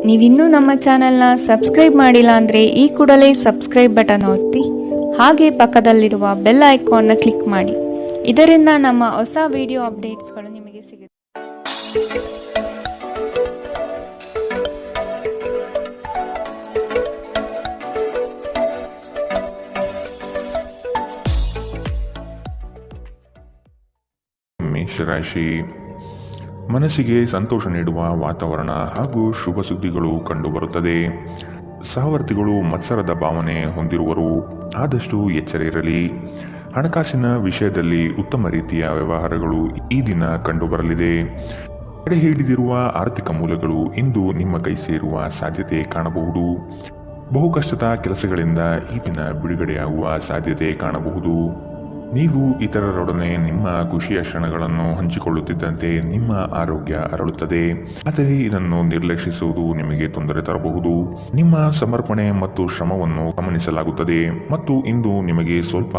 ನೀವಿನ್ನೂ ನಮ್ಮ ಚಾನೆಲ್ನ ಸಬ್ಸ್ಕ್ರೈಬ್ ಮಾಡಿಲ್ಲ ಅಂದರೆ ಈ ಕೂಡಲೇ ಸಬ್ಸ್ಕ್ರೈಬ್ ಬಟನ್ ಒತ್ತಿ ಹಾಗೆ ಪಕ್ಕದಲ್ಲಿರುವ ಬೆಲ್ ಐಕಾನ್ನ ಕ್ಲಿಕ್ ಮಾಡಿ. ಇದರಿಂದ ನಮ್ಮ ಹೊಸ ವಿಡಿಯೋ ಅಪ್ಡೇಟ್ಸ್ಗಳು ನಿಮಗೆ ಸಿಗುತ್ತೆ. ಮೇಷರಾಶಿ, ಮನಸ್ಸಿಗೆ ಸಂತೋಷ ನೀಡುವ ವಾತಾವರಣ ಹಾಗೂ ಶುಭ ಸುದ್ದಿಗಳು ಕಂಡುಬರುತ್ತದೆ. ಸಹವರ್ತಿಗಳು ಮತ್ಸರದ ಭಾವನೆ ಹೊಂದಿರುವರು, ಆದಷ್ಟು ಎಚ್ಚರ ಇರಲಿ. ಹಣಕಾಸಿನ ವಿಷಯದಲ್ಲಿ ಉತ್ತಮ ರೀತಿಯ ವ್ಯವಹಾರಗಳು ಈ ದಿನ ಕಂಡುಬರಲಿದೆ. ತಡೆ ಹಿಡಿದಿರುವ ಆರ್ಥಿಕ ಮೂಲಗಳು ಇಂದು ನಿಮ್ಮ ಕೈ ಸೇರುವ ಸಾಧ್ಯತೆ ಕಾಣಬಹುದು. ಬಹುಕಷ್ಟದ ಕೆಲಸಗಳಿಂದ ಈ ದಿನ ಬಿಡುಗಡೆಯಾಗುವ ಸಾಧ್ಯತೆ ಕಾಣಬಹುದು. ನೀವು ಇತರರೊಡನೆ ನಿಮ್ಮ ಖುಷಿಯ ಕ್ಷಣಗಳನ್ನು ಹಂಚಿಕೊಳ್ಳುತ್ತಿದ್ದಂತೆ ನಿಮ್ಮ ಆರೋಗ್ಯ ಅರಳುತ್ತದೆ, ಆದರೆ ಇದನ್ನು ನಿರ್ಲಕ್ಷಿಸುವುದು ನಿಮಗೆ ತೊಂದರೆ ತರಬಹುದು. ನಿಮ್ಮ ಸಮರ್ಪಣೆ ಮತ್ತು ಶ್ರಮವನ್ನು ಗಮನಿಸಲಾಗುತ್ತದೆ ಮತ್ತು ಇಂದು ನಿಮಗೆ ಸ್ವಲ್ಪ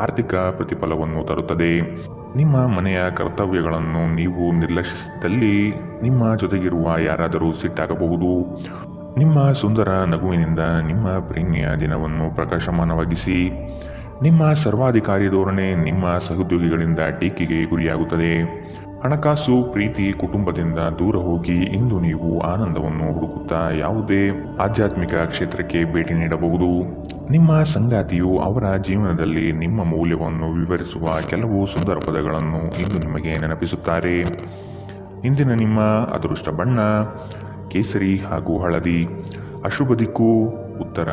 ಆರ್ಥಿಕ ಪ್ರತಿಫಲವನ್ನು ತರುತ್ತದೆ. ನಿಮ್ಮ ಮನೆಯ ಕರ್ತವ್ಯಗಳನ್ನು ನೀವು ನಿರ್ಲಕ್ಷಿಸಿದಲ್ಲಿ ನಿಮ್ಮ ಜೊತೆಗಿರುವ ಯಾರಾದರೂ ಸಿಟ್ಟಾಗಬಹುದು. ನಿಮ್ಮ ಸುಂದರ ನಗುವಿನಿಂದ ನಿಮ್ಮ ಪ್ರೇಮಿಯ ದಿನವನ್ನು ಪ್ರಕಾಶಮಾನವಾಗಿಸಿ. ನಿಮ್ಮ ಸರ್ವಾಧಿಕಾರಿ ಧೋರಣೆ ನಿಮ್ಮ ಸಹೋದ್ಯೋಗಿಗಳಿಂದ ಟೀಕೆಗೆ ಗುರಿಯಾಗುತ್ತದೆ. ಹಣಕಾಸು, ಪ್ರೀತಿ, ಕುಟುಂಬದಿಂದ ದೂರ ಹೋಗಿ ಇಂದು ನೀವು ಆನಂದವನ್ನು ಹುಡುಕುತ್ತಾ ಯಾವುದೇ ಆಧ್ಯಾತ್ಮಿಕ ಕ್ಷೇತ್ರಕ್ಕೆ ಭೇಟಿ ನೀಡಬಹುದು. ನಿಮ್ಮ ಸಂಗಾತಿಯು ಅವರ ಜೀವನದಲ್ಲಿ ನಿಮ್ಮ ಮೌಲ್ಯವನ್ನು ವಿವರಿಸುವ ಕೆಲವು ಸುಂದರ ಪದಗಳನ್ನು ಇಂದು ನಿಮಗೆ ನೆನಪಿಸುತ್ತಾರೆ. ಇಂದಿನ ನಿಮ್ಮ ಅದೃಷ್ಟ ಬಣ್ಣ ಕೇಸರಿ ಹಾಗೂ ಹಳದಿ. ಅಶುಭ ದಿಕ್ಕು ಉತ್ತರ.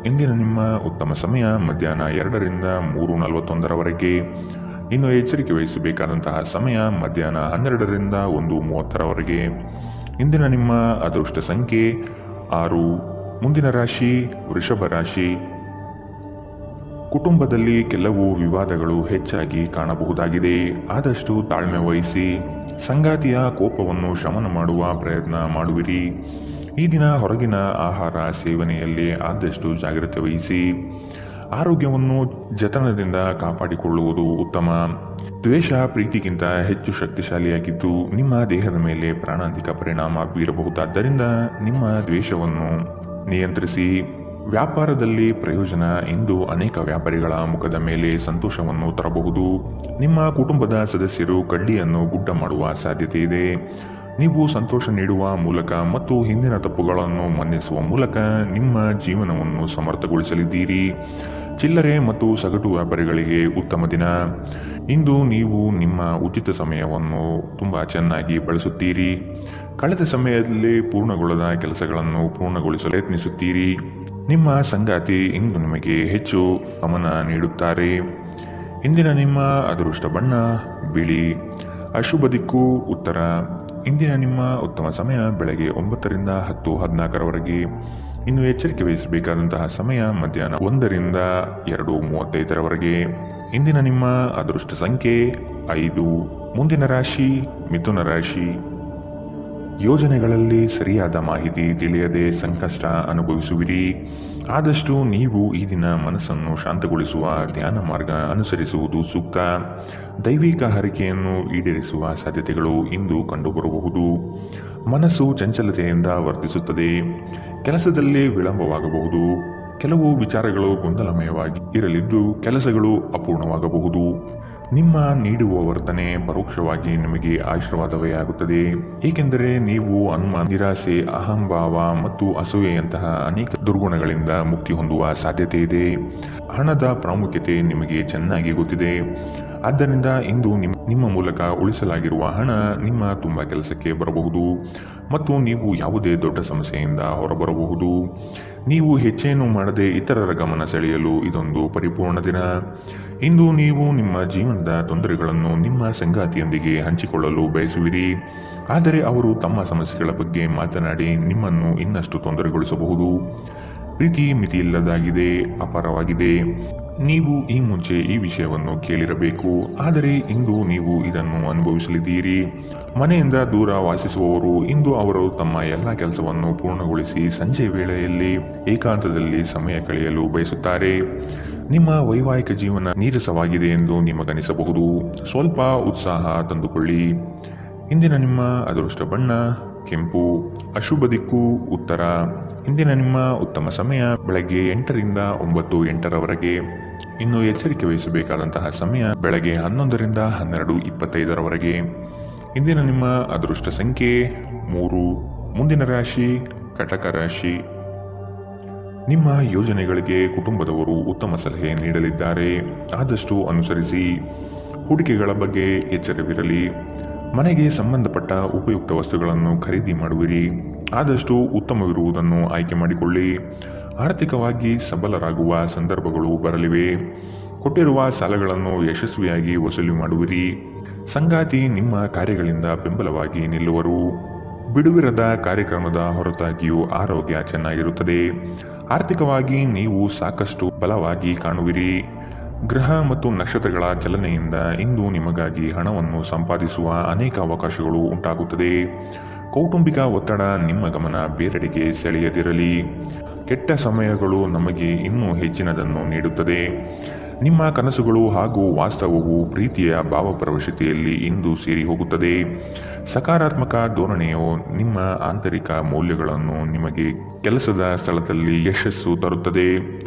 ಇಂದಿನ ನಿಮ್ಮ ಉತ್ತಮ ಸಮಯ ಮಧ್ಯಾಹ್ನ 2 ರಿಂದ 3:41 ಇನ್ನು ಎಚ್ಚರಿಕೆ ವಹಿಸಬೇಕಾದಂತಹ ಸಮಯ ಮಧ್ಯಾಹ್ನ 12 ರಿಂದ 1:30 ಇಂದಿನ ನಿಮ್ಮ ಅದೃಷ್ಟ ಸಂಖ್ಯೆ 6. ಮುಂದಿನ ರಾಶಿ ವೃಷಭ ರಾಶಿ. ಕುಟುಂಬದಲ್ಲಿ ಕೆಲವು ವಿವಾದಗಳು ಹೆಚ್ಚಾಗಿ ಕಾಣಬಹುದಾಗಿದೆ, ಆದಷ್ಟು ತಾಳ್ಮೆ ವಹಿಸಿ. ಸಂಗಾತಿಯ ಕೋಪವನ್ನು ಶಮನ ಮಾಡುವ ಪ್ರಯತ್ನ ಮಾಡುವಿರಿ. ಈ ದಿನ ಹೊರಗಿನ ಆಹಾರ ಸೇವನೆಯಲ್ಲಿ ಆದಷ್ಟು ಜಾಗ್ರತೆ ವಹಿಸಿ. ಆರೋಗ್ಯವನ್ನು ಜತನದಿಂದ ಕಾಪಾಡಿಕೊಳ್ಳುವುದು ಉತ್ತಮ. ದ್ವೇಷ ಪ್ರೀತಿಗಿಂತ ಹೆಚ್ಚು ಶಕ್ತಿಶಾಲಿಯಾಗಿದ್ದು ನಿಮ್ಮ ದೇಹದ ಮೇಲೆ ಪ್ರಾಣಾಂತಿಕ ಪರಿಣಾಮ ಬೀರಬಹುದಾದ್ದರಿಂದ ನಿಮ್ಮ ದ್ವೇಷವನ್ನು ನಿಯಂತ್ರಿಸಿ. ವ್ಯಾಪಾರದಲ್ಲಿ ಪ್ರಯೋಜನ ಇಂದು ಅನೇಕ ವ್ಯಾಪಾರಿಗಳ ಮುಖದ ಮೇಲೆ ಸಂತೋಷವನ್ನು ತರಬಹುದು. ನಿಮ್ಮ ಕುಟುಂಬದ ಸದಸ್ಯರು ಕಡ್ಡಿಯನ್ನು ಗುಡ್ಡ ಮಾಡುವ ಸಾಧ್ಯತೆ ಇದೆ. ನೀವು ಸಂತೋಷ ನೀಡುವ ಮೂಲಕ ಮತ್ತು ಹಿಂದಿನ ತಪ್ಪುಗಳನ್ನು ಮನ್ನಿಸುವ ಮೂಲಕ ನಿಮ್ಮ ಜೀವನವನ್ನು ಸಮರ್ಥಗೊಳಿಸಲಿದ್ದೀರಿ. ಚಿಲ್ಲರೆ ಮತ್ತು ಸಗಟು ವ್ಯಾಪಾರಿಗಳಿಗೆ ಉತ್ತಮ ದಿನ. ಇಂದು ನೀವು ನಿಮ್ಮ ಉಚಿತ ಸಮಯವನ್ನು ತುಂಬ ಚೆನ್ನಾಗಿ ಬಳಸುತ್ತೀರಿ. ಕಳೆದ ಸಮಯದಲ್ಲಿ ಪೂರ್ಣಗೊಳ್ಳದ ಕೆಲಸಗಳನ್ನು ಪೂರ್ಣಗೊಳಿಸಲು ಯತ್ನಿಸುತ್ತೀರಿ. ನಿಮ್ಮ ಸಂಗಾತಿ ಇಂದು ನಿಮಗೆ ಹೆಚ್ಚು ಗಮನ ನೀಡುತ್ತಾರೆ. ಇಂದಿನ ನಿಮ್ಮ ಅದೃಷ್ಟ ಬಣ್ಣ ಬಿಳಿ. ಅಶುಭ ದಿಕ್ಕು ಉತ್ತರ. ಇಂದಿನ ನಿಮ್ಮ ಉತ್ತಮ ಸಮಯ ಬೆಳಗ್ಗೆ 9 ರಿಂದ 10:14 ಇನ್ನು ಎಚ್ಚರಿಕೆ ವಹಿಸಬೇಕಾದಂತಹ ಸಮಯ ಮಧ್ಯಾಹ್ನ 1 ರಿಂದ 2:35 ಇಂದಿನ ನಿಮ್ಮ ಅದೃಷ್ಟ ಸಂಖ್ಯೆ 5. ಮುಂದಿನ ರಾಶಿ ಮಿಥುನ ರಾಶಿ. ಯೋಜನೆಗಳಲ್ಲಿ ಸರಿಯಾದ ಮಾಹಿತಿ ತಿಳಿಯದೆ ಸಂಕಷ್ಟ ಅನುಭವಿಸುವಿರಿ. ಆದಷ್ಟು ನೀವು ಈ ದಿನ ಮನಸ್ಸನ್ನು ಶಾಂತಗೊಳಿಸುವ ಧ್ಯಾನ ಮಾರ್ಗ ಅನುಸರಿಸುವುದು ಸೂಕ್ತ. ದೈವಿಕ ಹರಕೆಯನ್ನು ಈಡೇರಿಸುವ ಸಾಧ್ಯತೆಗಳು ಇಂದು ಕಂಡುಬರಬಹುದು. ಮನಸ್ಸು ಚಂಚಲತೆಯಿಂದ ವರ್ತಿಸುತ್ತದೆ. ಕೆಲಸದಲ್ಲಿ ವಿಳಂಬವಾಗಬಹುದು. ಕೆಲವು ವಿಚಾರಗಳು ಗೊಂದಲಮಯವಾಗಿ ಇರಲಿದ್ದು ಕೆಲಸಗಳು ಅಪೂರ್ಣವಾಗಬಹುದು. ನಿಮ್ಮ ನೀಡುವ ವರ್ತನೆ ಪರೋಕ್ಷವಾಗಿ ನಿಮಗೆ ಆಶೀರ್ವಾದವೇ ಆಗುತ್ತದೆ, ಏಕೆಂದರೆ ನೀವು ಅನುಮಾನ, ನಿರಾಸೆ, ಅಹಂಭಾವ ಮತ್ತು ಅಸೂಯೆಯಂತಹ ಅನೇಕ ದುರ್ಗುಣಗಳಿಂದ ಮುಕ್ತಿ ಹೊಂದುವ ಸಾಧ್ಯತೆ ಇದೆ. ಹಣದ ಪ್ರಾಮುಖ್ಯತೆ ನಿಮಗೆ ಚೆನ್ನಾಗಿ ಗೊತ್ತಿದೆ. ಆದ್ದರಿಂದ ಇಂದು ನಿಮ್ಮ ಮೂಲಕ ಉಳಿಸಲಾಗಿರುವ ಹಣ ನಿಮ್ಮ ತುಂಬ ಕೆಲಸಕ್ಕೆ ಬರಬಹುದು ಮತ್ತು ನೀವು ಯಾವುದೇ ದೊಡ್ಡ ಸಮಸ್ಯೆಯಿಂದ ಹೊರಬರಬಹುದು. ನೀವು ಹೆಚ್ಚೇನು ಮಾಡದೆ ಇತರರ ಗಮನ ಸೆಳೆಯಲು ಇದೊಂದು ಪರಿಪೂರ್ಣ ದಿನ. ಇಂದು ನೀವು ನಿಮ್ಮ ಜೀವನದ ತೊಂದರೆಗಳನ್ನು ನಿಮ್ಮ ಸಂಗಾತಿಯೊಂದಿಗೆ ಹಂಚಿಕೊಳ್ಳಲು ಬಯಸುವಿರಿ, ಆದರೆ ಅವರು ತಮ್ಮ ಸಮಸ್ಯೆಗಳ ಬಗ್ಗೆ ಮಾತನಾಡಿ ನಿಮ್ಮನ್ನು ಇನ್ನಷ್ಟು ತೊಂದರೆಗೊಳಿಸಬಹುದು. ಪ್ರೀತಿ ಮಿತಿಯಿಲ್ಲದಾಗಿದೆ, ಅಪಾರವಾಗಿದೆ. ನೀವು ಈ ಮುಂಚೆ ಈ ವಿಷಯವನ್ನು ಕೇಳಿರಬೇಕು, ಆದರೆ ಇಂದು ನೀವು ಇದನ್ನು ಅನುಭವಿಸಲಿದ್ದೀರಿ. ಮನೆಯಿಂದ ದೂರ ವಾಸಿಸುವವರು ಇಂದು ಅವರು ತಮ್ಮ ಎಲ್ಲ ಕೆಲಸವನ್ನು ಪೂರ್ಣಗೊಳಿಸಿ ಸಂಜೆ ವೇಳೆಯಲ್ಲಿ ಏಕಾಂತದಲ್ಲಿ ಸಮಯ ಕಳೆಯಲು ಬಯಸುತ್ತಾರೆ. ನಿಮ್ಮ ವೈವಾಹಿಕ ಜೀವನ ನೀರಸವಾಗಿದೆ ಎಂದು ನಿಮಗನಿಸಬಹುದು. ಸ್ವಲ್ಪ ಉತ್ಸಾಹ ತಂದುಕೊಳ್ಳಿ. ಇಂದಿನ ನಿಮ್ಮ ಅದೃಷ್ಟ ಬಣ್ಣ ಕೆಂಪು. ಅಶುಭ ದಿಕ್ಕು ಉತ್ತರ. ಇಂದಿನ ನಿಮ್ಮ ಉತ್ತಮ ಸಮಯ ಬೆಳಗ್ಗೆ 8ರಿಂದ 9:08ರವರೆಗೆ. ಇನ್ನು ಎಚ್ಚರಿಕೆ ವಹಿಸಬೇಕಾದಂತಹ ಸಮಯ ಬೆಳಗ್ಗೆ 11ರಿಂದ 12:25ರವರೆಗೆ. ಇಂದಿನ ನಿಮ್ಮ ಅದೃಷ್ಟ ಸಂಖ್ಯೆ 3. ಮುಂದಿನ ರಾಶಿ ಕಟಕ ರಾಶಿ. ನಿಮ್ಮ ಯೋಜನೆಗಳಿಗೆ ಕುಟುಂಬದವರು ಉತ್ತಮ ಸಲಹೆ ನೀಡಲಿದ್ದಾರೆ, ಆದಷ್ಟು ಅನುಸರಿಸಿ. ಹೂಡಿಕೆಗಳ ಬಗ್ಗೆ ಎಚ್ಚರವಿರಲಿ. ಮನೆಗೆ ಸಂಬಂಧಪಟ್ಟ ಉಪಯುಕ್ತ ವಸ್ತುಗಳನ್ನು ಖರೀದಿ ಮಾಡುವಿರಿ, ಆದಷ್ಟು ಉತ್ತಮವಿರುವುದನ್ನು ಆಯ್ಕೆ ಮಾಡಿಕೊಳ್ಳಿ. ಆರ್ಥಿಕವಾಗಿ ಸಬಲರಾಗುವ ಸಂದರ್ಭಗಳು ಬರಲಿವೆ. ಕೊಟ್ಟಿರುವ ಸಾಲಗಳನ್ನು ಯಶಸ್ವಿಯಾಗಿ ವಸೂಲಿ ಮಾಡುವಿರಿ. ಸಂಗಾತಿ ನಿಮ್ಮ ಕಾರ್ಯಗಳಿಂದ ಬೆಂಬಲವಾಗಿ ನಿಲ್ಲುವರು. ಬಿಡುವಿರದ ಕಾರ್ಯಕ್ರಮದ ಹೊರತಾಗಿಯೂ ಆರೋಗ್ಯ ಚೆನ್ನಾಗಿರುತ್ತದೆ. ಆರ್ಥಿಕವಾಗಿ ನೀವು ಸಾಕಷ್ಟು ಬಲವಾಗಿ ಕಾಣುವಿರಿ. ಗ್ರಹ ಮತ್ತು ನಕ್ಷತ್ರಗಳ ಚಲನೆಯಿಂದ ಇಂದು ನಿಮಗಾಗಿ ಹಣವನ್ನು ಸಂಪಾದಿಸುವ ಅನೇಕ ಅವಕಾಶಗಳು ಉಂಟಾಗುತ್ತದೆ. ಕೌಟುಂಬಿಕ ಒತ್ತಡ ನಿಮ್ಮ ಗಮನ ಬೇರೆಡೆಗೆ ಸೆಳೆಯದಿರಲಿ. ಕೆಟ್ಟ ಸಮಯಗಳು ನಮಗೆ ಇನ್ನೂ ಹೆಚ್ಚಿನದನ್ನು ನೀಡುತ್ತದೆ. ನಿಮ್ಮ ಕನಸುಗಳು ಹಾಗೂ ವಾಸ್ತವವು ಪ್ರೀತಿಯ ಭಾವಪ್ರವಶತೆಯಲ್ಲಿ ಇಂದು ಸೇರಿ ಹೋಗುತ್ತದೆ. ಸಕಾರಾತ್ಮಕ ಧೋರಣೆಯು ನಿಮ್ಮ ಆಂತರಿಕ ಮೌಲ್ಯಗಳನ್ನು ನಿಮಗೆ ಕೆಲಸದ ಸ್ಥಳದಲ್ಲಿ ಯಶಸ್ಸು ತರುತ್ತದೆ.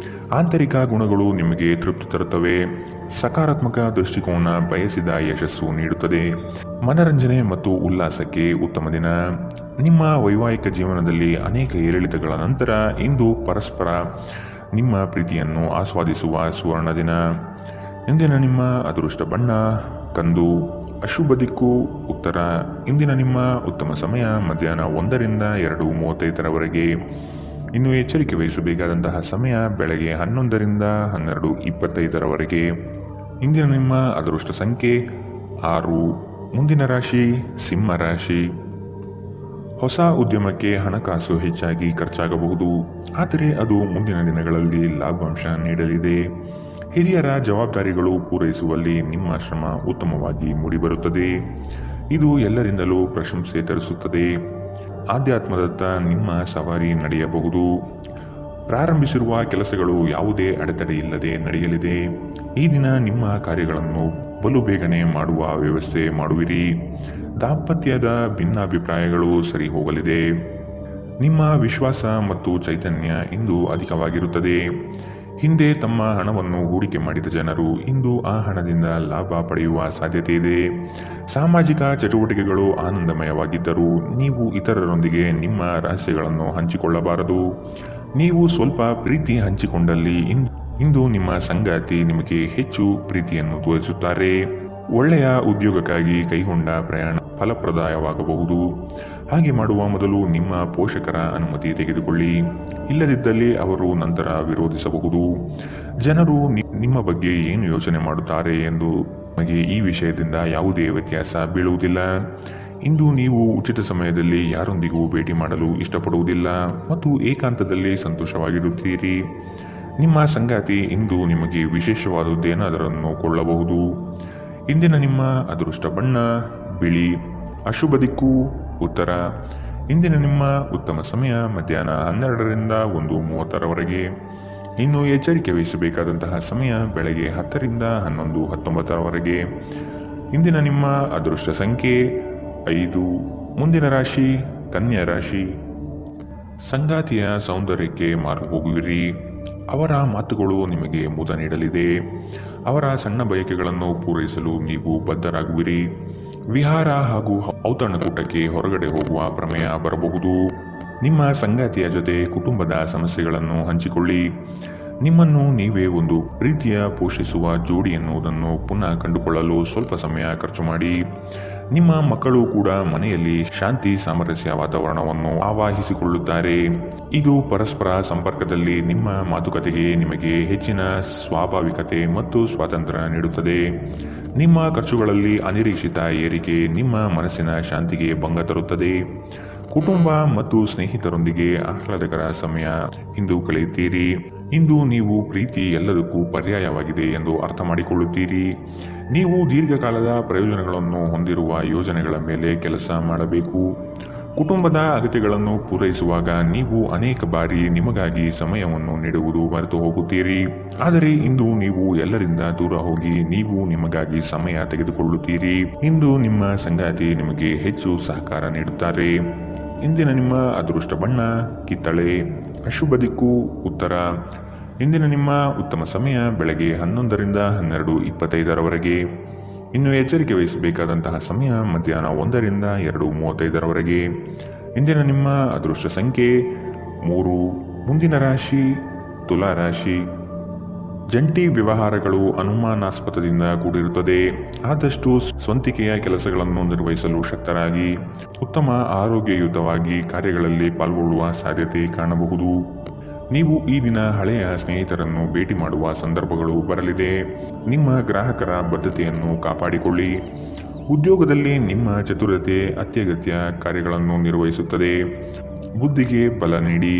ಆಂತರಿಕ ಗುಣಗಳು ನಿಮಗೆ ತೃಪ್ತಿ ತರುತ್ತವೆ. ಸಕಾರಾತ್ಮಕ ದೃಷ್ಟಿಕೋನ ಬಯಸಿದ ಯಶಸ್ಸು ನೀಡುತ್ತದೆ. ಮನರಂಜನೆ ಮತ್ತು ಉಲ್ಲಾಸಕ್ಕೆ ಉತ್ತಮ ದಿನ. ನಿಮ್ಮ ವೈವಾಹಿಕ ಜೀವನದಲ್ಲಿ ಅನೇಕ ಏರಿಳಿತಗಳ ನಂತರ ಇಂದು ಪರಸ್ಪರ ನಿಮ್ಮ ಪ್ರೀತಿಯನ್ನು ಆಸ್ವಾದಿಸುವ ಸುವರ್ಣ ದಿನ. ಇಂದಿನ ನಿಮ್ಮ ಅದೃಷ್ಟ ಬಣ್ಣ ಕಂದು. ಅಶುಭ ದಿಕ್ಕು ಉತ್ತರ. ಇಂದಿನ ನಿಮ್ಮ ಉತ್ತಮ ಸಮಯ ಮಧ್ಯಾಹ್ನ 1ರಿಂದ 2:35ರವರೆಗೆ. ಇನ್ನು ಎಚ್ಚರಿಕೆ ವಹಿಸಬೇಕಾದಂತಹ ಸಮಯ ಬೆಳಗ್ಗೆ 11ರಿಂದ 12:25ರವರೆಗೆ. ಇಂದಿನ ನಿಮ್ಮ ಅದೃಷ್ಟ ಸಂಖ್ಯೆ 6. ಮುಂದಿನ ರಾಶಿ ಸಿಂಹ ರಾಶಿ. ಹೊಸ ಉದ್ಯಮಕ್ಕೆ ಹಣಕಾಸು ಹೆಚ್ಚಾಗಿ ಖರ್ಚಾಗಬಹುದು, ಆದರೆ ಅದು ಮುಂದಿನ ದಿನಗಳಲ್ಲಿ ಲಾಭಾಂಶ ನೀಡಲಿದೆ. ಹಿರಿಯರ ಜವಾಬ್ದಾರಿಗಳು ಪೂರೈಸುವಲ್ಲಿ ನಿಮ್ಮ ಶ್ರಮ ಉತ್ತಮವಾಗಿ ಮೂಡಿಬರುತ್ತದೆ. ಇದು ಎಲ್ಲರಿಂದಲೂ ಪ್ರಶಂಸೆ ತರಿಸುತ್ತದೆ. ಆಧ್ಯಾತ್ಮದತ್ತ ನಿಮ್ಮ ಸವಾರಿ ನಡೆಯಬಹುದು. ಪ್ರಾರಂಭಿಸಿರುವ ಕೆಲಸಗಳು ಯಾವುದೇ ಅಡೆತಡೆ ಇಲ್ಲದೆ ನಡೆಯಲಿದೆ. ಈ ದಿನ ನಿಮ್ಮ ಕಾರ್ಯಗಳನ್ನು ಬಲು ಬೇಗನೆ ಮಾಡುವ ವ್ಯವಸ್ಥೆ ಮಾಡುವಿರಿ. ದಾಂಪತ್ಯದ ಭಿನ್ನಾಭಿಪ್ರಾಯಗಳು ಸರಿ ಹೋಗಲಿದೆ. ನಿಮ್ಮ ವಿಶ್ವಾಸ ಮತ್ತು ಚೈತನ್ಯ ಇಂದು ಅಧಿಕವಾಗಿರುತ್ತದೆ. ಹಿಂದೆ ತಮ್ಮ ಹಣವನ್ನು ಹೂಡಿಕೆ ಮಾಡಿದ ಜನರು ಇಂದು ಆ ಹಣದಿಂದ ಲಾಭ ಪಡೆಯುವ ಸಾಧ್ಯತೆ ಇದೆ. ಸಾಮಾಜಿಕ ಚಟುವಟಿಕೆಗಳು ಆನಂದಮಯವಾಗಿದ್ದರೂ ನೀವು ಇತರರೊಂದಿಗೆ ನಿಮ್ಮ ರಹಸ್ಯಗಳನ್ನು ಹಂಚಿಕೊಳ್ಳಬಾರದು. ನೀವು ಸ್ವಲ್ಪ ಪ್ರೀತಿ ಹಂಚಿಕೊಂಡಲ್ಲಿ ಇಂದು ನಿಮ್ಮ ಸಂಗಾತಿ ನಿಮಗೆ ಹೆಚ್ಚು ಪ್ರೀತಿಯನ್ನು ತೋರಿಸುತ್ತಾರೆ. ಒಳ್ಳೆಯ ಉದ್ಯೋಗಕ್ಕಾಗಿ ಕೈಗೊಂಡ ಪ್ರಯಾಣ ಫಲಪ್ರದಾಯವಾಗಬಹುದು. ಹಾಗೆ ಮಾಡುವ ಮೊದಲು ನಿಮ್ಮ ಪೋಷಕರ ಅನುಮತಿ ತೆಗೆದುಕೊಳ್ಳಿ. ಇಲ್ಲದಿದ್ದಲ್ಲಿ ಅವರು ನಂತರ ವಿರೋಧಿಸಬಹುದು. ಜನರು ನಿಮ್ಮ ಬಗ್ಗೆ ಏನು ಯೋಚನೆ ಮಾಡುತ್ತಾರೆ ಎಂದು ನಿಮಗೆ ಈ ವಿಷಯದಿಂದ ಯಾವುದೇ ವ್ಯತ್ಯಾಸ ಬೀಳುವುದಿಲ್ಲ. ಇಂದು ನೀವು ಉಚಿತ ಸಮಯದಲ್ಲಿ ಯಾರೊಂದಿಗೂ ಭೇಟಿ ಮಾಡಲು ಇಷ್ಟಪಡುವುದಿಲ್ಲ ಮತ್ತು ಏಕಾಂತದಲ್ಲಿ ಸಂತೋಷವಾಗಿರುತ್ತೀರಿ. ನಿಮ್ಮ ಸಂಗಾತಿ ಇಂದು ನಿಮಗೆ ವಿಶೇಷವಾದದ್ದೇನಾದರನ್ನು ಕೊಳ್ಳಬಹುದು. ಇಂದಿನ ನಿಮ್ಮ ಅದೃಷ್ಟ ಬಣ್ಣ ಬಿಳಿ. ಅಶುಭ ದಿಕ್ಕು ಉತ್ತರ. ಇಂದಿನ ನಿಮ್ಮ ಉತ್ತಮ ಸಮಯ ಮಧ್ಯಾಹ್ನ 12ರಿಂದ 1:30ರವರೆಗೆ. ಇನ್ನು ಎಚ್ಚರಿಕೆ ವಹಿಸಬೇಕಾದಂತಹ ಸಮಯ ಬೆಳಗ್ಗೆ 10ರಿಂದ 11:19ರವರೆಗೆ. ಇಂದಿನ ನಿಮ್ಮ ಅದೃಷ್ಟ ಸಂಖ್ಯೆ 5. ಮುಂದಿನ ರಾಶಿ ಕನ್ಯಾ ರಾಶಿ. ಸಂಗಾತಿಯ ಸೌಂದರ್ಯಕ್ಕೆ ಮಾರು ಹೋಗುವಿರಿ. ಅವರ ಮಾತುಗಳು ನಿಮಗೆ ಮುದ ನೀಡಲಿದೆ. ಅವರ ಸಣ್ಣ ಬಯಕೆಗಳನ್ನು ಪೂರೈಸಲು ನೀವು ಬದ್ಧರಾಗುವಿರಿ. ವಿಹಾರ ಹಾಗೂ ಔತಣಕೂಟಕ್ಕೆ ಹೊರಗಡೆ ಹೋಗುವ ಪ್ರಮೇಯ ಬರಬಹುದು. ನಿಮ್ಮ ಸಂಗಾತಿಯ ಜೊತೆ ಕುಟುಂಬದ ಸಮಸ್ಯೆಗಳನ್ನು ಹಂಚಿಕೊಳ್ಳಿ. ನಿಮ್ಮನ್ನು ನೀವೇ ಒಂದು ಪ್ರೀತಿಯ ಪೋಷಿಸುವ ಜೋಡಿ ಎನ್ನುವುದನ್ನು ಪುನಃ ಕಂಡುಕೊಳ್ಳಲು ಸ್ವಲ್ಪ ಸಮಯ ಖರ್ಚು ಮಾಡಿ. ನಿಮ್ಮ ಮಕ್ಕಳು ಕೂಡ ಮನೆಯಲ್ಲಿ ಶಾಂತಿ ಸಾಮರಸ್ಯ ವಾತಾವರಣವನ್ನು ಆವಾಹಿಸಿಕೊಳ್ಳುತ್ತಾರೆ. ಇದು ಪರಸ್ಪರ ಸಂಪರ್ಕದಲ್ಲಿ ನಿಮ್ಮ ಮಾತುಕತೆಗೆ ನಿಮಗೆ ಹೆಚ್ಚಿನ ಸ್ವಾಭಾವಿಕತೆ ಮತ್ತು ಸ್ವಾತಂತ್ರ್ಯ ನೀಡುತ್ತದೆ. ನಿಮ್ಮ ಖರ್ಚುಗಳಲ್ಲಿ ಅನಿರೀಕ್ಷಿತ ಏರಿಕೆ ನಿಮ್ಮ ಮನಸ್ಸಿನ ಶಾಂತಿಗೆ ಭಂಗ ತರುತ್ತದೆ. ಕುಟುಂಬ ಮತ್ತು ಸ್ನೇಹಿತರೊಂದಿಗೆ ಆಹ್ಲಾದಕರ ಸಮಯ ಇಂದು ಕಳೆಯುತ್ತೀರಿ. ಇಂದು ನೀವು ಪ್ರೀತಿ ಎಲ್ಲದಕ್ಕೂ ಪರ್ಯಾಯವಾಗಿದೆ ಎಂದು ಅರ್ಥ ಮಾಡಿಕೊಳ್ಳುತ್ತೀರಿ. ನೀವು ದೀರ್ಘಕಾಲದ ಪ್ರಯೋಜನಗಳನ್ನು ಹೊಂದಿರುವ ಯೋಜನೆಗಳ ಮೇಲೆ ಕೆಲಸ ಮಾಡಬೇಕು. ಕುಟುಂಬದ ಅಗತ್ಯಗಳನ್ನು ಪೂರೈಸುವಾಗ ನೀವು ಅನೇಕ ಬಾರಿ ನಿಮಗಾಗಿ ಸಮಯವನ್ನು ನೀಡುವುದು ಮರೆತು ಹೋಗುತ್ತೀರಿ. ಆದರೆ ಇಂದು ನೀವು ಎಲ್ಲರಿಂದ ದೂರ ಹೋಗಿ ನೀವು ನಿಮಗಾಗಿ ಸಮಯ ತೆಗೆದುಕೊಳ್ಳುತ್ತೀರಿ. ಇಂದು ನಿಮ್ಮ ಸಂಗಾತಿ ನಿಮಗೆ ಹೆಚ್ಚು ಸಹಕಾರ ನೀಡುತ್ತಾರೆ. ಇಂದಿನ ನಿಮ್ಮ ಅದೃಷ್ಟ ಬಣ್ಣ ಕಿತ್ತಳೆ. ಅಶುಭ ದಿಕ್ಕು ಉತ್ತರ. ಇಂದಿನ ನಿಮ್ಮ ಉತ್ತಮ ಸಮಯ ಬೆಳಗ್ಗೆ 11ರಿಂದ 12:25 ಇನ್ನು ಎಚ್ಚರಿಕೆ ವಹಿಸಬೇಕಾದಂತಹ ಸಮಯ ಮಧ್ಯಾಹ್ನ 1ರಿಂದ 2:35 ಇಂದಿನ ನಿಮ್ಮ ಅದೃಷ್ಟ ಸಂಖ್ಯೆ 3. ಮುಂದಿನ ರಾಶಿ ತುಲಾ ರಾಶಿ. ಜಂಟಿ ವ್ಯವಹಾರಗಳು ಅನುಮಾನಾಸ್ಪದದಿಂದ ಕೂಡಿರುತ್ತದೆ. ಆದಷ್ಟು ಸ್ವಂತಿಕೆಯ ಕೆಲಸಗಳನ್ನು ನಿರ್ವಹಿಸಲು ಶಕ್ತರಾಗಿ ಉತ್ತಮ ಆರೋಗ್ಯಯುತವಾಗಿ ಕಾರ್ಯಗಳಲ್ಲಿ ಪಾಲ್ಗೊಳ್ಳುವ ಸಾಧ್ಯತೆ ಕಾಣಬಹುದು. ನೀವು ಈ ದಿನ ಹಳೆಯ ಸ್ನೇಹಿತರನ್ನು ಭೇಟಿ ಮಾಡುವ ಸಂದರ್ಭಗಳು ಬರಲಿದೆ. ನಿಮ್ಮ ಗ್ರಾಹಕರ ಬದ್ಧತೆಯನ್ನು ಕಾಪಾಡಿಕೊಳ್ಳಿ. ಉದ್ಯೋಗದಲ್ಲಿ ನಿಮ್ಮ ಚತುರತೆ ಅತ್ಯಗತ್ಯ ಕಾರ್ಯಗಳನ್ನು ನಿರ್ವಹಿಸುತ್ತದೆ. ಬುದ್ಧಿಗೆ ಬಲ ನೀಡಿ.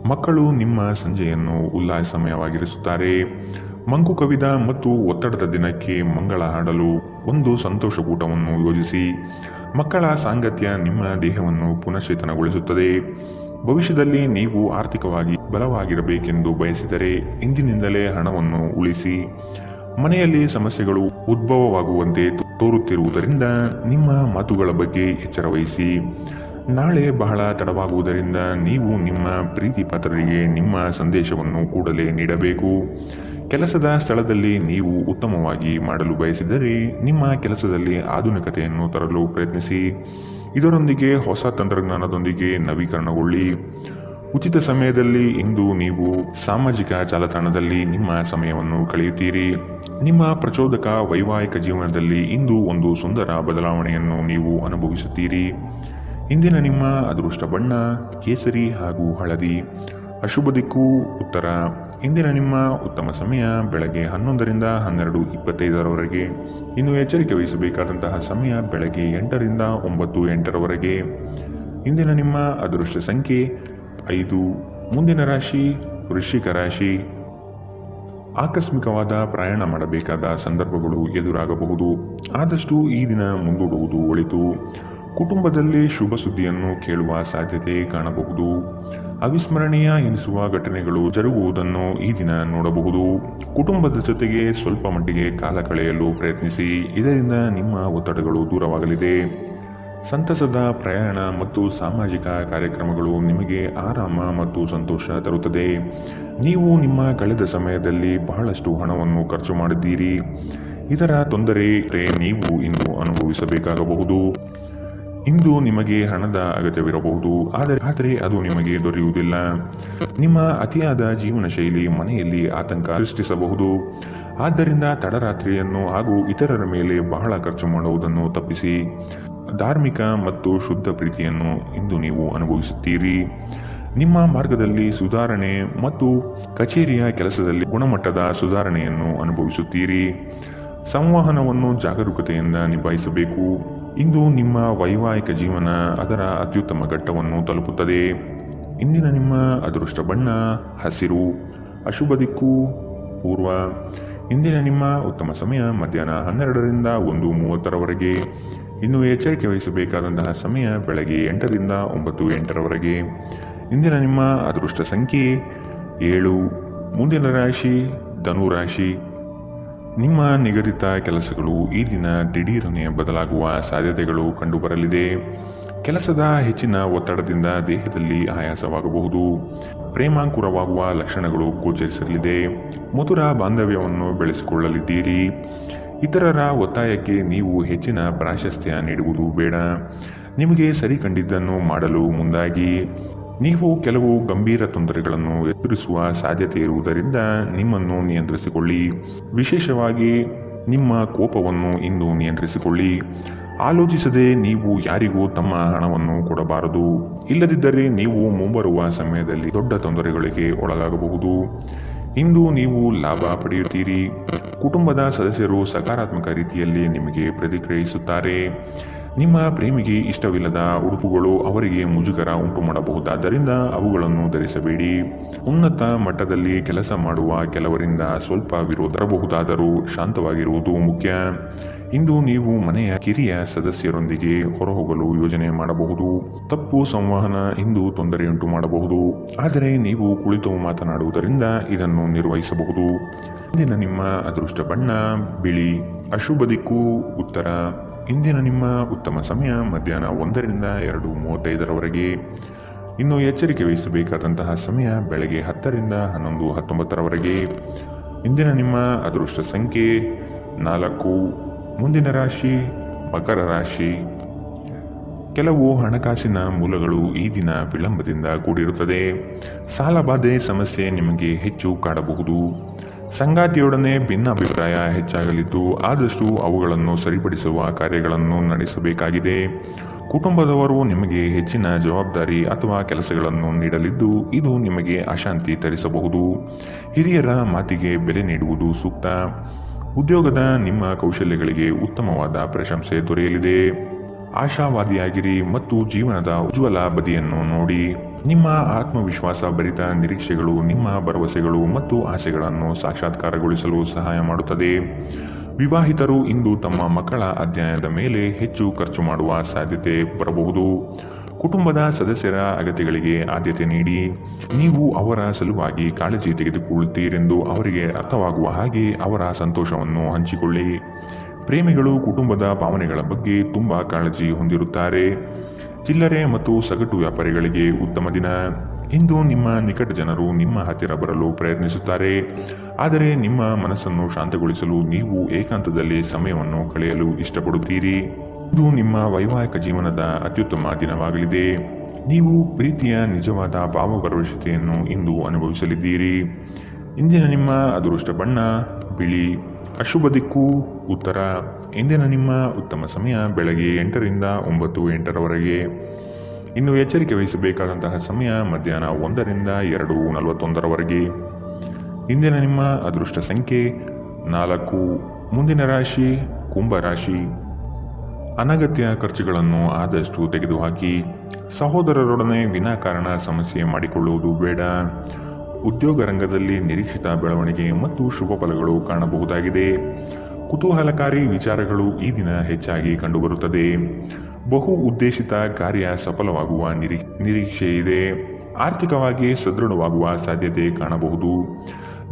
ಮಕ್ಕಳು ನಿಮ್ಮ ಸಂಜೆಯನ್ನು ಉಲ್ಲಾಸಮಯವಾಗಿರಿಸುತ್ತಾರೆ. ಮಂಕು ಕವಿದ ಮತ್ತು ಒತ್ತಡದ ದಿನಕ್ಕೆ ಮಂಗಳ ಹಾಡಲು ಒಂದು ಸಂತೋಷಕೂಟವನ್ನು ಯೋಜಿಸಿ. ಮಕ್ಕಳ ಸಾಂಗತ್ಯ ನಿಮ್ಮ ದೇಹವನ್ನು ಪುನಶ್ಚೇತನಗೊಳಿಸುತ್ತದೆ. ಭವಿಷ್ಯದಲ್ಲಿ ನೀವು ಆರ್ಥಿಕವಾಗಿ ಬಲವಾಗಿರಬೇಕೆಂದು ಬಯಸಿದರೆ ಇಂದಿನಿಂದಲೇ ಹಣವನ್ನು ಉಳಿಸಿ. ಮನೆಯಲ್ಲಿ ಸಮಸ್ಯೆಗಳು ಉದ್ಭವವಾಗುವಂತೆ ತೋರುತ್ತಿರುವುದರಿಂದ ನಿಮ್ಮ ಮಾತುಗಳ ಬಗ್ಗೆ ಎಚ್ಚರ ವಹಿಸಿ. ನಾಳೆ ಬಹಳ ತಡವಾಗುವುದರಿಂದ ನೀವು ನಿಮ್ಮ ಪ್ರೀತಿ ಪಾತ್ರರಿಗೆ ನಿಮ್ಮ ಸಂದೇಶವನ್ನು ಕೂಡಲೇ ನೀಡಬೇಕು. ಕೆಲಸದ ಸ್ಥಳದಲ್ಲಿ ನೀವು ಉತ್ತಮವಾಗಿ ಮಾಡಲು ಬಯಸಿದರೆ ನಿಮ್ಮ ಕೆಲಸದಲ್ಲಿ ಆಧುನಿಕತೆಯನ್ನು ತರಲು ಪ್ರಯತ್ನಿಸಿ. ಇದರೊಂದಿಗೆ ಹೊಸ ತಂತ್ರಜ್ಞಾನದೊಂದಿಗೆ ನವೀಕರಣಗೊಳ್ಳಿ. ಉಚಿತ ಸಮಯದಲ್ಲಿ ಇಂದು ನೀವು ಸಾಮಾಜಿಕ ಜಾಲತಾಣದಲ್ಲಿ ನಿಮ್ಮ ಸಮಯವನ್ನು ಕಳೆಯುತ್ತೀರಿ. ನಿಮ್ಮ ಪ್ರಚೋದಕ ವೈವಾಹಿಕ ಜೀವನದಲ್ಲಿ ಇಂದು ಒಂದು ಸುಂದರ ಬದಲಾವಣೆಯನ್ನು ನೀವು ಅನುಭವಿಸುತ್ತೀರಿ. ಇಂದಿನ ನಿಮ್ಮ ಅದೃಷ್ಟ ಬಣ್ಣ ಕೇಸರಿ ಹಾಗೂ ಹಳದಿ. ಅಶುಭ ದಿಕ್ಕು ಉತ್ತರ. ಇಂದಿನ ನಿಮ್ಮ ಉತ್ತಮ ಸಮಯ ಬೆಳಗ್ಗೆ 11ರಿಂದ 12:25 ಇನ್ನು ಎಚ್ಚರಿಕೆ ವಹಿಸಬೇಕಾದಂತಹ ಸಮಯ ಬೆಳಗ್ಗೆ 8ರಿಂದ 9:08 ಇಂದಿನ ನಿಮ್ಮ ಅದೃಷ್ಟ ಸಂಖ್ಯೆ 5. ಮುಂದಿನ ರಾಶಿ ವೃಶ್ಚಿಕ ರಾಶಿ. ಆಕಸ್ಮಿಕವಾದ ಪ್ರಯಾಣ ಮಾಡಬೇಕಾದ ಸಂದರ್ಭಗಳು ಎದುರಾಗಬಹುದು. ಆದಷ್ಟು ಈ ದಿನ ಮುಂದೂಡುವುದು ಒಳಿತು. ಕುಟುಂಬದಲ್ಲಿ ಶುಭ ಸುದ್ದಿಯನ್ನು ಕೇಳುವ ಸಾಧ್ಯತೆ ಕಾಣಬಹುದು. ಅವಿಸ್ಮರಣೀಯ ಎನಿಸುವ ಘಟನೆಗಳು ಜರುಗುವುದನ್ನು ಈ ದಿನ ನೋಡಬಹುದು. ಕುಟುಂಬದ ಜೊತೆಗೆ ಸ್ವಲ್ಪ ಮಟ್ಟಿಗೆ ಕಾಲ ಕಳೆಯಲು ಪ್ರಯತ್ನಿಸಿ. ಇದರಿಂದ ನಿಮ್ಮ ಒತ್ತಡಗಳು ದೂರವಾಗಲಿದೆ. ಸಂತಸದ ಪ್ರಯಾಣ ಮತ್ತು ಸಾಮಾಜಿಕ ಕಾರ್ಯಕ್ರಮಗಳು ನಿಮಗೆ ಆರಾಮ ಮತ್ತು ಸಂತೋಷ ತರುತ್ತದೆ. ನೀವು ನಿಮ್ಮ ಕಳೆದ ಸಮಯದಲ್ಲಿ ಬಹಳಷ್ಟು ಹಣವನ್ನು ಖರ್ಚು ಮಾಡಿದ್ದೀರಿ. ಇದರ ತೊಂದರೆ ನೀವು ಇಂದು ಅನುಭವಿಸಬೇಕಾಗಬಹುದು. ಇಂದು ನಿಮಗೆ ಹಣದ ಅಗತ್ಯವಿರಬಹುದು, ಆದರೆ ಅದು ನಿಮಗೆ ದೊರೆಯುವುದಿಲ್ಲ. ನಿಮ್ಮ ಅತಿಯಾದ ಜೀವನ ಶೈಲಿ ಮನೆಯಲ್ಲಿ ಆತಂಕ ಸೃಷ್ಟಿಸಬಹುದು. ಆದ್ದರಿಂದ ತಡರಾತ್ರಿಯನ್ನು ಹಾಗೂ ಇತರರ ಮೇಲೆ ಬಹಳ ಖರ್ಚು ಮಾಡುವುದನ್ನು ತಪ್ಪಿಸಿ. ಧಾರ್ಮಿಕ ಮತ್ತು ಶುದ್ಧ ಪ್ರೀತಿಯನ್ನು ಇಂದು ನೀವು ಅನುಭವಿಸುತ್ತೀರಿ. ನಿಮ್ಮ ಮಾರ್ಗದಲ್ಲಿ ಸುಧಾರಣೆ ಮತ್ತು ಕಚೇರಿಯ ಕೆಲಸದಲ್ಲಿ ಗುಣಮಟ್ಟದ ಸುಧಾರಣೆಯನ್ನು ಅನುಭವಿಸುತ್ತೀರಿ. ಸಂವಹನವನ್ನು ಜಾಗರೂಕತೆಯಿಂದ ನಿಭಾಯಿಸಬೇಕು. ಇಂದು ನಿಮ್ಮ ವೈವಾಹಿಕ ಜೀವನ ಅದರ ಅತ್ಯುತ್ತಮ ಘಟ್ಟವನ್ನು ತಲುಪುತ್ತದೆ. ಇಂದಿನ ನಿಮ್ಮ ಅದೃಷ್ಟ ಬಣ್ಣ ಹಸಿರು. ಅಶುಭ ದಿಕ್ಕು ಪೂರ್ವ. ಇಂದಿನ ನಿಮ್ಮ ಉತ್ತಮ ಸಮಯ ಮಧ್ಯಾಹ್ನ 12ರಿಂದ 1:30 ಇನ್ನು ಎಚ್ಚರಿಕೆ ವಹಿಸಬೇಕಾದಂತಹ ಸಮಯ ಬೆಳಗ್ಗೆ 8ರಿಂದ 9:08 ಇಂದಿನ ನಿಮ್ಮ ಅದೃಷ್ಟ ಸಂಖ್ಯೆ 7. ಮುಂದಿನ ರಾಶಿ ಧನು ರಾಶಿ. ನಿಮ್ಮ ನಿಗದಿತ ಕೆಲಸಗಳು ಈ ದಿನ ದಿಢೀರನೆ ಬದಲಾಗುವ ಸಾಧ್ಯತೆಗಳು ಕಂಡುಬರಲಿದೆ. ಕೆಲಸದ ಹೆಚ್ಚಿನ ಒತ್ತಡದಿಂದ ದೇಹದಲ್ಲಿ ಆಯಾಸವಾಗಬಹುದು. ಪ್ರೇಮಾಂಕುರವಾಗುವ ಲಕ್ಷಣಗಳು ಗೋಚರಿಸಲಿದೆ. ಮಧುರ ಬಾಂಧವ್ಯವನ್ನು ಬೆಳೆಸಿಕೊಳ್ಳಲಿದ್ದೀರಿ. ಇತರರ ಒತ್ತಾಯಕ್ಕೆ ನೀವು ಹೆಚ್ಚಿನ ಪ್ರಾಶಸ್ತ್ಯ ನೀಡುವುದು ಬೇಡ. ನಿಮಗೆ ಸರಿ ಕಂಡಿದ್ದನ್ನು ಮಾಡಲು ಮುಂದಾಗಿ. ನೀವು ಕೆಲವು ಗಂಭೀರ ತೊಂದರೆಗಳನ್ನು ಎದುರಿಸುವ ಸಾಧ್ಯತೆ ಇರುವುದರಿಂದ ನಿಮ್ಮನ್ನು ನಿಯಂತ್ರಿಸಿಕೊಳ್ಳಿ. ವಿಶೇಷವಾಗಿ ನಿಮ್ಮ ಕೋಪವನ್ನು ಇಂದು ನಿಯಂತ್ರಿಸಿಕೊಳ್ಳಿ. ಆಲೋಚಿಸದೆ ನೀವು ಯಾರಿಗೂ ತಮ್ಮ ಹಣವನ್ನು ಕೊಡಬಾರದು. ಇಲ್ಲದಿದ್ದರೆ ನೀವು ಮುಂಬರುವ ಸಮಯದಲ್ಲಿ ದೊಡ್ಡ ತೊಂದರೆಗಳಿಗೆ ಒಳಗಾಗಬಹುದು. ಇಂದು ನೀವು ಲಾಭ ಪಡೆಯುತ್ತೀರಿ. ಕುಟುಂಬದ ಸದಸ್ಯರು ಸಕಾರಾತ್ಮಕ ರೀತಿಯಲ್ಲಿ ನಿಮಗೆ ಪ್ರತಿಕ್ರಿಯಿಸುತ್ತಾರೆ. ನಿಮ್ಮ ಪ್ರೇಮಿಗೆ ಇಷ್ಟವಿಲ್ಲದ ಉಡುಪುಗಳು ಅವರಿಗೆ ಮುಜುಗರ ಉಂಟು ಮಾಡಬಹುದಾದ್ದರಿಂದ ಅವುಗಳನ್ನು ಧರಿಸಬೇಡಿ. ಉನ್ನತ ಮಟ್ಟದಲ್ಲಿ ಕೆಲಸ ಮಾಡುವ ಕೆಲವರಿಂದ ಸ್ವಲ್ಪ ವಿರೋಧ ಬರಬಹುದಾದರೂ ಶಾಂತವಾಗಿರುವುದು ಮುಖ್ಯ. ಇಂದು ನೀವು ಮನೆಯ ಕಿರಿಯ ಸದಸ್ಯರೊಂದಿಗೆ ಹೊರಹೋಗಲು ಯೋಜನೆ ಮಾಡಬಹುದು. ತಪ್ಪು ಸಂವಹನ ಇಂದು ತೊಂದರೆಯುಂಟು ಮಾಡಬಹುದು, ಆದರೆ ನೀವು ಕುಳಿತು ಮಾತನಾಡುವುದರಿಂದ ಇದನ್ನು ನಿರ್ವಹಿಸಬಹುದು. ಇಂದಿನ ನಿಮ್ಮ ಅದೃಷ್ಟ ಬಣ್ಣ ಬಿಳಿ. ಅಶುಭ ದಿಕ್ಕು ಉತ್ತರ. ಇಂದಿನ ನಿಮ್ಮ ಉತ್ತಮ ಸಮಯ ಮಧ್ಯಾಹ್ನ 1ರಿಂದ 2:35ರವರೆಗೆ. ಇನ್ನು ಎಚ್ಚರಿಕೆ ವಹಿಸಬೇಕಾದಂತಹ ಸಮಯ ಬೆಳಗ್ಗೆ 10ರಿಂದ 11:19ರವರೆಗೆ. ಇಂದಿನ ನಿಮ್ಮ ಅದೃಷ್ಟ ಸಂಖ್ಯೆ 4. ಮುಂದಿನ ರಾಶಿ ಮಕರ ರಾಶಿ. ಕೆಲವು ಹಣಕಾಸಿನ ಮೂಲಗಳು ಈ ದಿನ ವಿಳಂಬದಿಂದ ಕೂಡಿರುತ್ತದೆ. ಸಾಲಬಾಧೆ ಸಮಸ್ಯೆ ನಿಮಗೆ ಹೆಚ್ಚು ಕಾಡಬಹುದು. ಸಂಗಾತಿಯೊಡನೆ ಭಿನ್ನಾಭಿಪ್ರಾಯ ಹೆಚ್ಚಾಗಲಿದ್ದು ಆದಷ್ಟು ಅವುಗಳನ್ನು ಸರಿಪಡಿಸುವ ಕಾರ್ಯಗಳನ್ನು ನಡೆಸಬೇಕಾಗಿದೆ. ಕುಟುಂಬದವರು ನಿಮಗೆ ಹೆಚ್ಚಿನ ಜವಾಬ್ದಾರಿ ಅಥವಾ ಕೆಲಸಗಳನ್ನು ನೀಡಲಿದ್ದು ಇದು ನಿಮಗೆ ಅಶಾಂತಿ ತರಿಸಬಹುದು. ಹಿರಿಯರ ಮಾತಿಗೆ ಬೆಲೆ ನೀಡುವುದು ಸೂಕ್ತ. ಉದ್ಯೋಗದ ನಿಮ್ಮ ಕೌಶಲ್ಯಗಳಿಗೆ ಉತ್ತಮವಾದ ಪ್ರಶಂಸೆ ದೊರೆಯಲಿದೆ. ಆಶಾವಾದಿಯಾಗಿರಿ ಮತ್ತು ಜೀವನದ ಉಜ್ವಲ ಬದಿಯನ್ನು ನೋಡಿ. ನಿಮ್ಮ ಆತ್ಮವಿಶ್ವಾಸ ಭರಿತ ನಿರೀಕ್ಷೆಗಳು ನಿಮ್ಮ ಭರವಸೆಗಳು ಮತ್ತು ಆಸೆಗಳನ್ನು ಸಾಕ್ಷಾತ್ಕಾರಗೊಳಿಸಲು ಸಹಾಯ ಮಾಡುತ್ತದೆ. ವಿವಾಹಿತರು ಇಂದು ತಮ್ಮ ಮಕ್ಕಳ ಅಧ್ಯಯನದ ಮೇಲೆ ಹೆಚ್ಚು ಖರ್ಚು ಮಾಡುವ ಸಾಧ್ಯತೆ ಬರಬಹುದು. ಕುಟುಂಬದ ಸದಸ್ಯರ ಅಗತ್ಯಗಳಿಗೆ ಆದ್ಯತೆ ನೀಡಿ. ನೀವು ಅವರ ಸಲುವಾಗಿ ಕಾಳಜಿ ತೆಗೆದುಕೊಳ್ಳುತ್ತೀರೆಂದು ಅವರಿಗೆ ಅರ್ಥವಾಗುವ ಹಾಗೆ ಅವರ ಸಂತೋಷವನ್ನು ಹಂಚಿಕೊಳ್ಳಿ. ಪ್ರೇಮಿಗಳು ಕುಟುಂಬದ ಭಾವನೆಗಳ ಬಗ್ಗೆ ತುಂಬ ಕಾಳಜಿ ಹೊಂದಿರುತ್ತಾರೆ. ಚಿಲ್ಲರೆ ಮತ್ತು ಸಗಟು ವ್ಯಾಪಾರಿಗಳಿಗೆ ಉತ್ತಮ ದಿನ. ಇಂದು ನಿಮ್ಮ ನಿಕಟ ಜನರು ನಿಮ್ಮ ಹತ್ತಿರ ಬರಲು ಪ್ರಯತ್ನಿಸುತ್ತಾರೆ, ಆದರೆ ನಿಮ್ಮ ಮನಸ್ಸನ್ನು ಶಾಂತಗೊಳಿಸಲು ನೀವು ಏಕಾಂತದಲ್ಲಿ ಸಮಯವನ್ನು ಕಳೆಯಲು ಇಷ್ಟಪಡುತ್ತೀರಿ. ಇದು ನಿಮ್ಮ ವೈವಾಹಿಕ ಜೀವನದ ಅತ್ಯುತ್ತಮ ದಿನವಾಗಲಿದೆ. ನೀವು ಪ್ರೀತಿಯ ನಿಜವಾದ ಭಾವಭರವಸೆಯನ್ನು ಇಂದು ಅನುಭವಿಸಲಿದ್ದೀರಿ. ಇಂದಿನ ನಿಮ್ಮ ಅದೃಷ್ಟ ಬಣ್ಣ ಬಿಳಿ. ಅಶುಭ ದಿಕ್ಕು ಉತ್ತರ. ಇಂದಿನ ನಿಮ್ಮ ಉತ್ತಮ ಸಮಯ ಬೆಳಗ್ಗೆ 8ರಿಂದ 9:08ರವರೆಗೆ. ಇನ್ನು ಎಚ್ಚರಿಕೆ ವಹಿಸಬೇಕಾದಂತಹ ಸಮಯ ಮಧ್ಯಾಹ್ನ 1ರಿಂದ 2:41ರವರೆಗೆ. ಇಂದಿನ ನಿಮ್ಮ ಅದೃಷ್ಟ ಸಂಖ್ಯೆ 4. ಮುಂದಿನ ರಾಶಿ ಕುಂಭರಾಶಿ. ಅನಗತ್ಯ ಖರ್ಚುಗಳನ್ನು ಆದಷ್ಟು ತೆಗೆದುಹಾಕಿ. ಸಹೋದರರೊಡನೆ ವಿನಾಕಾರಣ ಸಮಸ್ಯೆ ಮಾಡಿಕೊಳ್ಳುವುದು ಬೇಡ. ಉದ್ಯೋಗ ರಂಗದಲ್ಲಿ ನಿರೀಕ್ಷಿತ ಬೆಳವಣಿಗೆ ಮತ್ತು ಶುಭ ಫಲಗಳು ಕಾಣಬಹುದಾಗಿದೆ. ಕುತೂಹಲಕಾರಿ ವಿಚಾರಗಳು ಈ ದಿನ ಹೆಚ್ಚಾಗಿ ಕಂಡುಬರುತ್ತದೆ. ಬಹು ಉದ್ದೇಶಿತ ಕಾರ್ಯ ಸಫಲವಾಗುವ ನಿರೀಕ್ಷೆ ಇದೆ. ಆರ್ಥಿಕವಾಗಿ ಸದೃಢವಾಗುವ ಸಾಧ್ಯತೆ ಕಾಣಬಹುದು.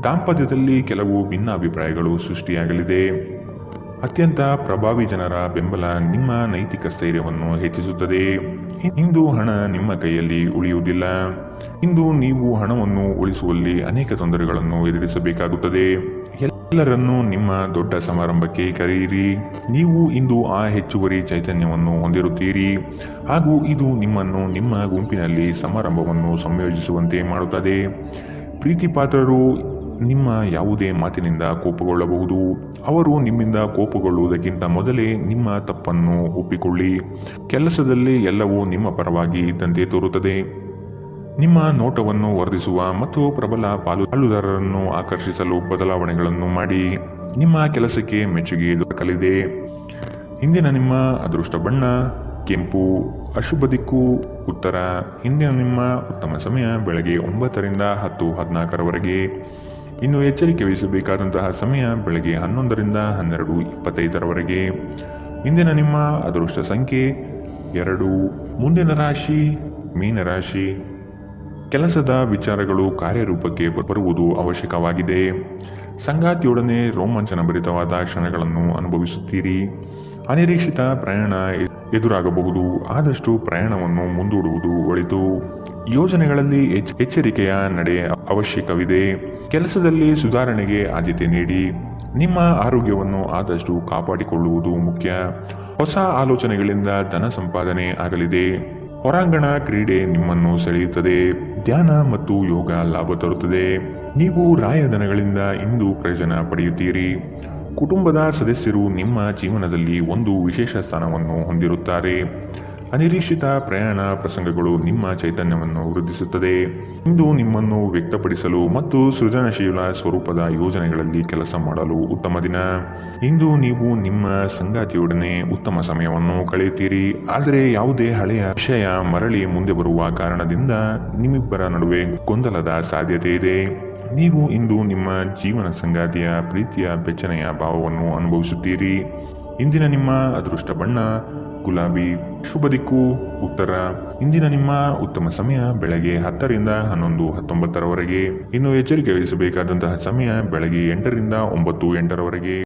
ದಾಂಪತ್ಯದಲ್ಲಿ ಕೆಲವು ಭಿನ್ನಾಭಿಪ್ರಾಯಗಳು ಸೃಷ್ಟಿಯಾಗಲಿದೆ. ಅತ್ಯಂತ ಪ್ರಭಾವಿ ಜನರ ಬೆಂಬಲ ನಿಮ್ಮ ನೈತಿಕ ಸ್ಥೈರ್ಯವನ್ನು ಹೆಚ್ಚಿಸುತ್ತದೆ. ಇಂದು ಹಣ ನಿಮ್ಮ ಕೈಯಲ್ಲಿ ಉಳಿಯುವುದಿಲ್ಲ. ಇಂದು ನೀವು ಹಣವನ್ನು ಉಳಿಸುವಲ್ಲಿ ಅನೇಕ ತೊಂದರೆಗಳನ್ನು ಎದುರಿಸಬೇಕಾಗುತ್ತದೆ. ಎಲ್ಲರನ್ನೂ ನಿಮ್ಮ ದೊಡ್ಡ ಸಮಾರಂಭಕ್ಕೆ ಕರೆಯಿರಿ. ನೀವು ಇಂದು ಆ ಹೆಚ್ಚುವರಿ ಚೈತನ್ಯವನ್ನು ಹೊಂದಿರುತ್ತೀರಿ ಹಾಗೂ ಇದು ನಿಮ್ಮನ್ನು ನಿಮ್ಮ ಗುಂಪಿನಲ್ಲಿ ಸಮಾರಂಭವನ್ನು ಸಂಯೋಜಿಸುವಂತೆ ಮಾಡುತ್ತದೆ. ಪ್ರೀತಿಪಾತ್ರರು ನಿಮ್ಮ ಯಾವುದೇ ಮಾತಿನಿಂದ ಕೋಪಗೊಳ್ಳಬಹುದು. ಅವರು ನಿಮ್ಮಿಂದ ಕೋಪಗೊಳ್ಳುವುದಕ್ಕಿಂತ ಮೊದಲೇ ನಿಮ್ಮ ತಪ್ಪನ್ನು ಒಪ್ಪಿಕೊಳ್ಳಿ. ಕೆಲಸದಲ್ಲಿ ಎಲ್ಲವೂ ನಿಮ್ಮ ಪರವಾಗಿ ಇದ್ದಂತೆ ತೋರುತ್ತದೆ. ನಿಮ್ಮ ನೋಟವನ್ನು ವರ್ಧಿಸುವ ಮತ್ತು ಪ್ರಬಲ ಪಾಲುದಾರರನ್ನು ಆಕರ್ಷಿಸಲು ಬದಲಾವಣೆಗಳನ್ನು ಮಾಡಿ. ನಿಮ್ಮ ಕೆಲಸಕ್ಕೆ ಮೆಚ್ಚುಗೆ ದೊರಕಲಿದೆ. ಇಂದಿನ ನಿಮ್ಮ ಅದೃಷ್ಟ ಬಣ್ಣ ಕೆಂಪು. ಅಶುಭ ದಿಕ್ಕು ಉತ್ತರ. ಇಂದಿನ ನಿಮ್ಮ ಉತ್ತಮ ಸಮಯ ಬೆಳಗ್ಗೆ 9ರಿಂದ 10:14ರವರೆಗೆ. ಇನ್ನು ಎಚ್ಚರಿಕೆ ವಹಿಸಬೇಕಾದಂತಹ ಸಮಯ ಬೆಳಗ್ಗೆ 11ರಿಂದ 12:25ರವರೆಗೆ. ಇಂದಿನ ನಿಮ್ಮ ಅದೃಷ್ಟ ಸಂಖ್ಯೆ 2. ಮುಂದಿನ ರಾಶಿ ಮೀನರಾಶಿ. ಕೆಲಸದ ವಿಚಾರಗಳು ಕಾರ್ಯರೂಪಕ್ಕೆ ಬರುವುದು ಅವಶ್ಯಕವಾಗಿದೆ. ಸಂಗಾತಿಯೊಡನೆ ರೋಮಾಂಚನಭರಿತವಾದ ಕ್ಷಣಗಳನ್ನು ಅನುಭವಿಸುತ್ತೀರಿ. ಅನಿರೀಕ್ಷಿತ ಪ್ರಯಾಣ ಎದುರಾಗಬಹುದು. ಆದಷ್ಟು ಪ್ರಯಾಣವನ್ನು ಮುಂದೂಡುವುದು ಒಳಿತು. ಯೋಜನೆಗಳಲ್ಲಿ ಎಚ್ಚರಿಕೆಯ ನಡೆ ಅವಶ್ಯಕವಿದೆ. ಕೆಲಸದಲ್ಲಿ ಸುಧಾರಣೆಗೆ ಆದ್ಯತೆ ನೀಡಿ. ನಿಮ್ಮ ಆರೋಗ್ಯವನ್ನು ಆದಷ್ಟು ಕಾಪಾಡಿಕೊಳ್ಳುವುದು ಮುಖ್ಯ. ಹೊಸ ಆಲೋಚನೆಗಳಿಂದ ಧನ ಸಂಪಾದನೆ ಆಗಲಿದೆ. ಹೊರಾಂಗಣ ಕ್ರೀಡೆ ನಿಮ್ಮನ್ನು ಸೆಳೆಯುತ್ತದೆ. ಧ್ಯಾನ ಮತ್ತು ಯೋಗ ಲಾಭ ತರುತ್ತದೆ. ನೀವು ರಾಯಧನಗಳಿಂದ ಇಂದು ಪ್ರಯೋಜನ ಪಡೆಯುತ್ತೀರಿ. ಕುಟುಂಬದ ಸದಸ್ಯರು ನಿಮ್ಮ ಜೀವನದಲ್ಲಿ ಒಂದು ವಿಶೇಷ ಸ್ಥಾನವನ್ನು ಹೊಂದಿರುತ್ತಾರೆ. ಅನಿರೀಕ್ಷಿತ ಪ್ರಯಾಣ ಪ್ರಸಂಗಗಳು ನಿಮ್ಮ ಚೈತನ್ಯವನ್ನು ವೃದ್ಧಿಸುತ್ತದೆ. ಇಂದು ನಿಮ್ಮನ್ನು ವ್ಯಕ್ತಪಡಿಸಲು ಮತ್ತು ಸೃಜನಶೀಲ ಸ್ವರೂಪದ ಯೋಜನೆಗಳಲ್ಲಿ ಕೆಲಸ ಮಾಡಲು ಉತ್ತಮ ದಿನ. ಇಂದು ನೀವು ನಿಮ್ಮ ಸಂಗಾತಿಯೊಡನೆ ಉತ್ತಮ ಸಮಯವನ್ನು ಕಳೆಯುತ್ತೀರಿ. ಆದರೆ ಯಾವುದೇ ಹಳೆಯ ವಿಷಯ ಮರಳಿ ಮುಂದೆ ಬರುವ ಕಾರಣದಿಂದ ನಿಮ್ಮಿಬ್ಬರ ನಡುವೆ ಗೊಂದಲದ ಸಾಧ್ಯತೆ ಇದೆ. ನೀವು ಇಂದು ನಿಮ್ಮ ಜೀವನ ಸಂಗಾತಿಯ ಪ್ರೀತಿಯ ಬೆಚ್ಚನೆಯ ಭಾವವನ್ನು ಅನುಭವಿಸುತ್ತೀರಿ. ಇಂದಿನ ನಿಮ್ಮ ಅದೃಷ್ಟ ಬಣ್ಣ ಗುಲಾಬಿ. ಶುಭ ದಿಕ್ಕು ಉತ್ತರ. ಇಂದಿನ ನಿಮ್ಮ ಉತ್ತಮ ಸಮಯ ಬೆಳಗ್ಗೆ 10ರಿಂದ 11:19ರವರೆಗೆ. ಇನ್ನು ಎಚ್ಚರಿಕೆ ವಹಿಸಬೇಕಾದಂತಹ ಸಮಯ ಬೆಳಗ್ಗೆ 8ರಿಂದ 9:08ರವರೆಗೆ.